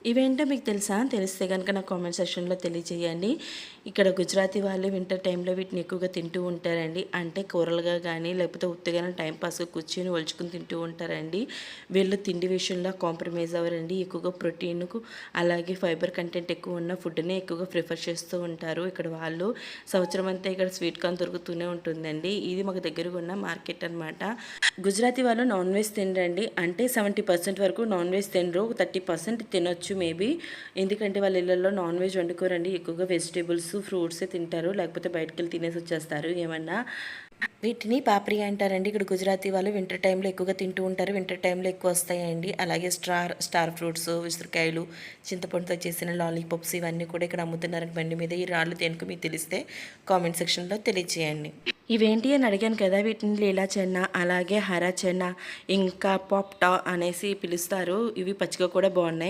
ఇవేంటో మీకు తెలుసా? తెలిస్తే గనుక నాకు కామెంట్ సెక్షన్‌లో తెలియజేయండి. ఇక్కడ గుజరాతీ వాళ్ళు వింటర్ టైంలో వీటిని ఎక్కువగా తింటూ ఉంటారండి. అంటే కూరలుగా గానీ, లేకపోతే ఉత్తిగానే టైం పాస్‌గా కూర్చొని ఒలుచుకొని తింటూ ఉంటారండి. వీళ్ళు తిండి విషయంలో కాంప్రమైజ్ అవ్వరండి. ఎక్కువగా ప్రోటీన్‌కు అలాగే ఫైబర్ కంటెంట్ ఎక్కువ ఉన్న ఫుడ్‌నే ఎక్కువగా ప్రిఫర్ చేస్తూ ఉంటారు. ఇక్కడ వాళ్ళు సంవత్సరం అంతా ఇక్కడ స్వీట్ కార్న్ దొరుకుతూనే ఉంటుందండి. ఇది మాకు దగ్గరగా ఉన్న మార్కెట్ అనమాట. గుజరాతీ వాళ్ళు నాన్ వెజ్ తినరండి. అంటే 70% వరకు నాన్ వెజ్ తినరు. 30% తినొచ్చు మేబీ. ఎందుకంటే వాళ్ళ ఇళ్లల్లో నాన్ వెజ్ వండుకోరండి. ఎక్కువగా వెజిటేబుల్స్, ఫ్రూట్సే తింటారు. లేకపోతే బయటకెళ్ళి తినేసి వచ్చేస్తారు ఏమన్నా. వీటిని పాప్రి అంటారండి. ఇక్కడ గుజరాతీ వాళ్ళు వింటర్ టైంలో ఎక్కువగా తింటూ ఉంటారు. వింటర్ టైంలో ఎక్కువ వస్తాయండి. అలాగే స్టార్ ఫ్రూట్స్, ఉసిరికాయలు, చింతపండుతో చేసిన లాలీపాప్స్ ఇవన్నీ కూడా ఇక్కడ అమ్ముతున్నారండి బండి మీద. ఈ రాళ్ళు దేనికో మీకు తెలిస్తే కామెంట్ సెక్షన్‌లో తెలియజేయండి. ఇవేంటి అని అడిగాను కదా! వీటిని లీలా చెన్న, అలాగే హరా చెన్న, ఇంకా పాప్టా అనేసి పిలుస్తారు. ఇవి పచ్చిగా కూడా బాగున్నాయి.